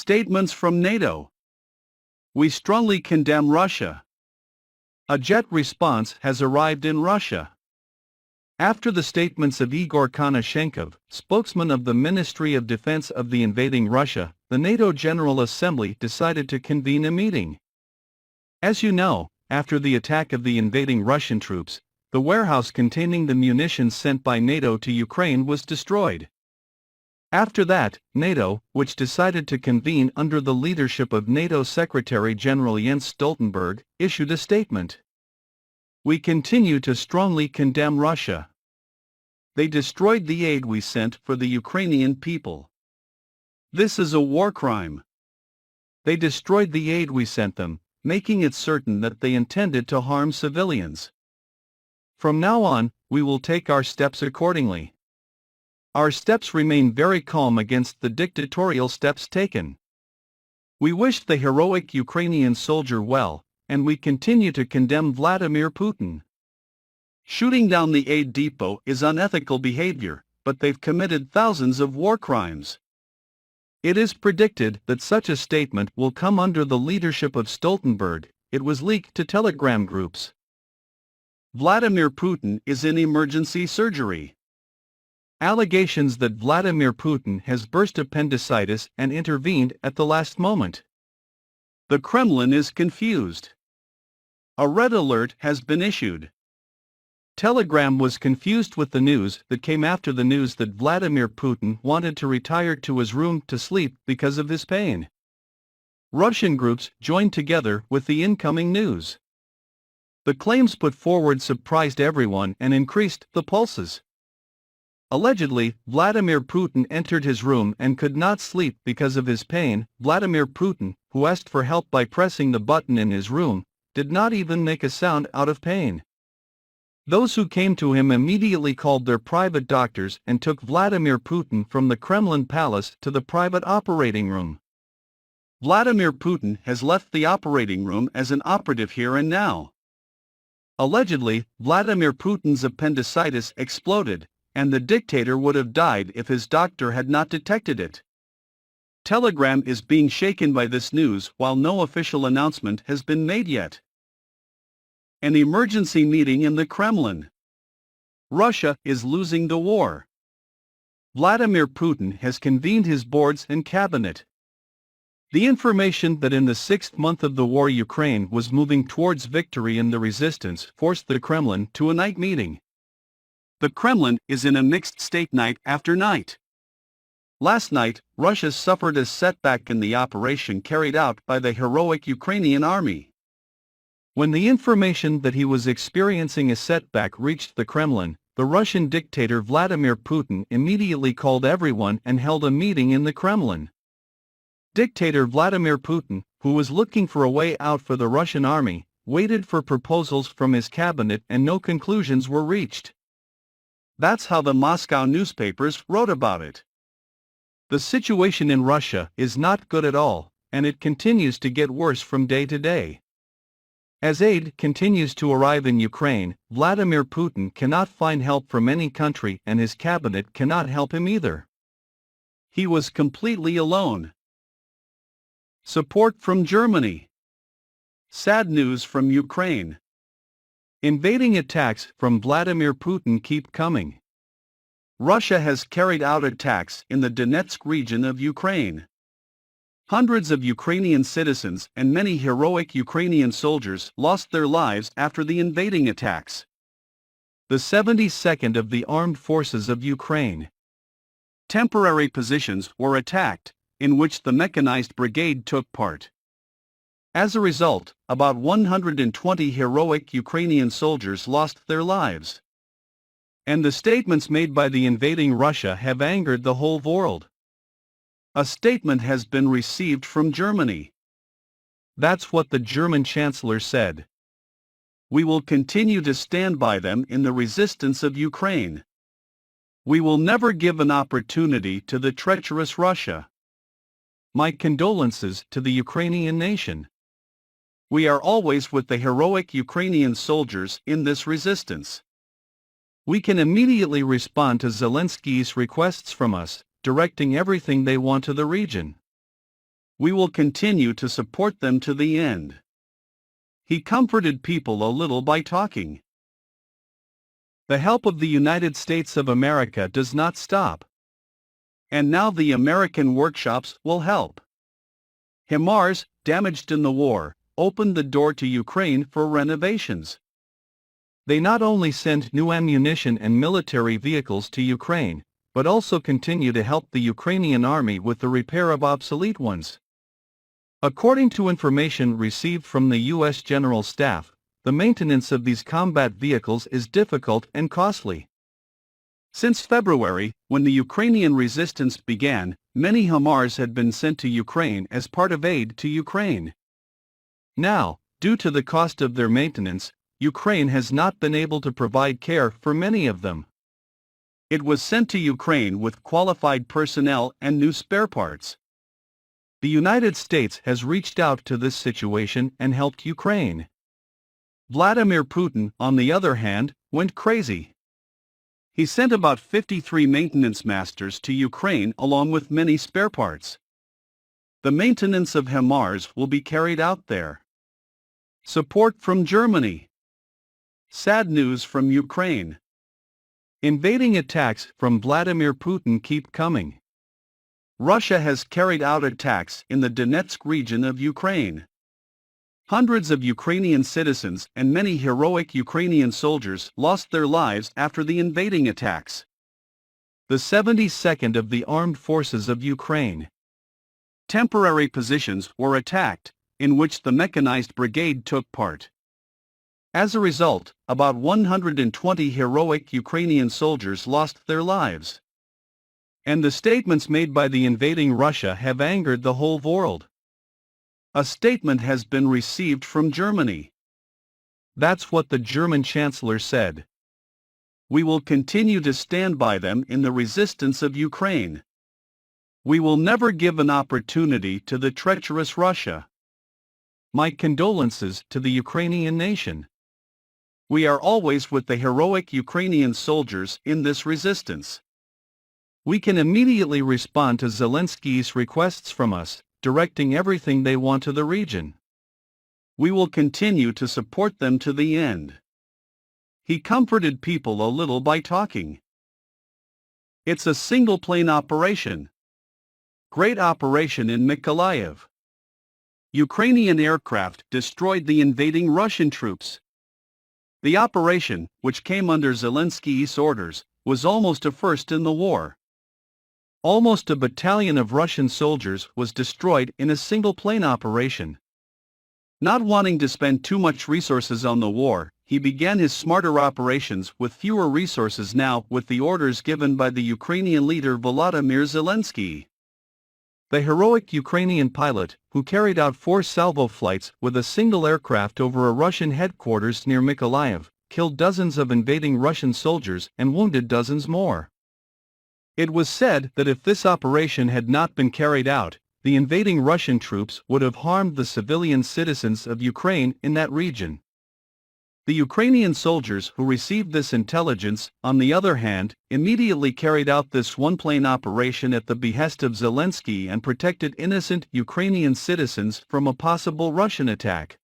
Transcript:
Statements from NATO. We strongly condemn Russia. A jet response has arrived in Russia. After the statements of Igor Konashenkov, spokesman of the Ministry of Defense of the invading Russia, the NATO General Assembly decided to convene a meeting. As you know, after the attack of the invading Russian troops, the warehouse containing the munitions sent by NATO to Ukraine was destroyed. After that, NATO, which decided to convene under the leadership of NATO Secretary-General Jens Stoltenberg, issued a statement. We continue to strongly condemn Russia. They destroyed the aid we sent for the Ukrainian people. This is a war crime. They destroyed the aid we sent them, making it certain that they intended to harm civilians. From now on, we will take our steps accordingly. Our steps remain very calm against the dictatorial steps taken. We wish the heroic Ukrainian soldier well, and we continue to condemn Vladimir Putin. Shooting down the aid depot is unethical behavior, but they've committed thousands of war crimes. It is predicted that such a statement will come under the leadership of Stoltenberg. It was leaked to Telegram groups. Vladimir Putin is in emergency surgery. Allegations that Vladimir Putin has burst appendicitis and intervened at the last moment. The Kremlin is confused. A red alert has been issued. Telegram was confused with the news that came after the news that Vladimir Putin wanted to retire to his room to sleep because of his pain. Russian groups joined together with the incoming news. The claims put forward surprised everyone and increased the pulses. Allegedly, Vladimir Putin entered his room and could not sleep because of his pain. Vladimir Putin, who asked for help by pressing the button in his room, did not even make a sound out of pain. Those who came to him immediately called their private doctors and took Vladimir Putin from the Kremlin palace to the private operating room. Vladimir Putin has left the operating room as an operative here and now. Allegedly, Vladimir Putin's appendicitis exploded, and the dictator would have died if his doctor had not detected it. Telegram is being shaken by this news while no official announcement has been made yet. An emergency meeting in the Kremlin. Russia is losing the war. Vladimir Putin has convened his boards and cabinet. The information that in the 6th month of the war Ukraine was moving towards victory in the resistance forced the Kremlin to a night meeting. The Kremlin is in a mixed state night after night. Last night, Russia suffered a setback in the operation carried out by the heroic Ukrainian army. When the information that he was experiencing a setback reached the Kremlin, the Russian dictator Vladimir Putin immediately called everyone and held a meeting in the Kremlin. Dictator Vladimir Putin, who was looking for a way out for the Russian army, waited for proposals from his cabinet and no conclusions were reached. That's how the Moscow newspapers wrote about it. The situation in Russia is not good at all, and it continues to get worse from day to day. As aid continues to arrive in Ukraine, Vladimir Putin cannot find help from any country and his cabinet cannot help him either. He was completely alone. Support from Germany. Sad news from Ukraine. Invading attacks from Vladimir Putin keep coming. Russia has carried out attacks in the Donetsk region of Ukraine. Hundreds of Ukrainian citizens and many heroic Ukrainian soldiers lost their lives after the invading attacks. The 72nd of the Armed Forces of Ukraine. Temporary positions were attacked, in which the Mechanized Brigade took part. As a result, about 120 heroic Ukrainian soldiers lost their lives. And the statements made by the invading Russia have angered the whole world. A statement has been received from Germany. That's what the German Chancellor said. We will continue to stand by them in the resistance of Ukraine. We will never give an opportunity to the treacherous Russia. My condolences to the Ukrainian nation. We are always with the heroic Ukrainian soldiers in this resistance. We can immediately respond to Zelensky's requests from us, directing everything they want to the region. We will continue to support them to the end. He comforted people a little by talking. The help of the United States of America does not stop. And now the American workshops will help. HIMARS, damaged in the war, opened the door to Ukraine for renovations. They not only send new ammunition and military vehicles to Ukraine, but also continue to help the Ukrainian army with the repair of obsolete ones. According to information received from the U.S. General Staff, the maintenance of these combat vehicles is difficult and costly. Since February, when the Ukrainian resistance began, many HIMARS had been sent to Ukraine as part of aid to Ukraine. Now, due to the cost of their maintenance, Ukraine has not been able to provide care for many of them. It was sent to Ukraine with qualified personnel and new spare parts. The United States has reached out to this situation and helped Ukraine. Vladimir Putin, on the other hand, went crazy. He sent about 53 maintenance masters to Ukraine along with many spare parts. The maintenance of HIMARS will be carried out there. Support from Germany. Sad news from Ukraine. Invading attacks from Vladimir Putin keep coming. Russia has carried out attacks in the Donetsk region of Ukraine. Hundreds of Ukrainian citizens and many heroic Ukrainian soldiers lost their lives after the invading attacks. The 72nd of the Armed Forces of Ukraine. Temporary positions were attacked, in which the mechanized brigade took part. As a result, about 120 heroic Ukrainian soldiers lost their lives. And the statements made by the invading Russia have angered the whole world. A statement has been received from Germany. That's what the German Chancellor said. We will continue to stand by them in the resistance of Ukraine. We will never give an opportunity to the treacherous Russia. My condolences to the Ukrainian nation. We are always with the heroic Ukrainian soldiers in this resistance. We can immediately respond to Zelensky's requests from us, directing everything they want to the region. We will continue to support them to the end. He comforted people a little by talking. It's a single-plane operation. Great operation in Mykolaiv. Ukrainian aircraft destroyed the invading Russian troops. The operation, which came under Zelensky's orders, was almost a first in the war. Almost a battalion of Russian soldiers was destroyed in a single-plane operation. Not wanting to spend too much resources on the war, he began his smarter operations with fewer resources now with the orders given by the Ukrainian leader Volodymyr Zelensky. The heroic Ukrainian pilot, who carried out 4 salvo flights with a single aircraft over a Russian headquarters near Mykolaiv, killed dozens of invading Russian soldiers and wounded dozens more. It was said that if this operation had not been carried out, the invading Russian troops would have harmed the civilian citizens of Ukraine in that region. The Ukrainian soldiers who received this intelligence, on the other hand, immediately carried out this one-plane operation at the behest of Zelensky and protected innocent Ukrainian citizens from a possible Russian attack.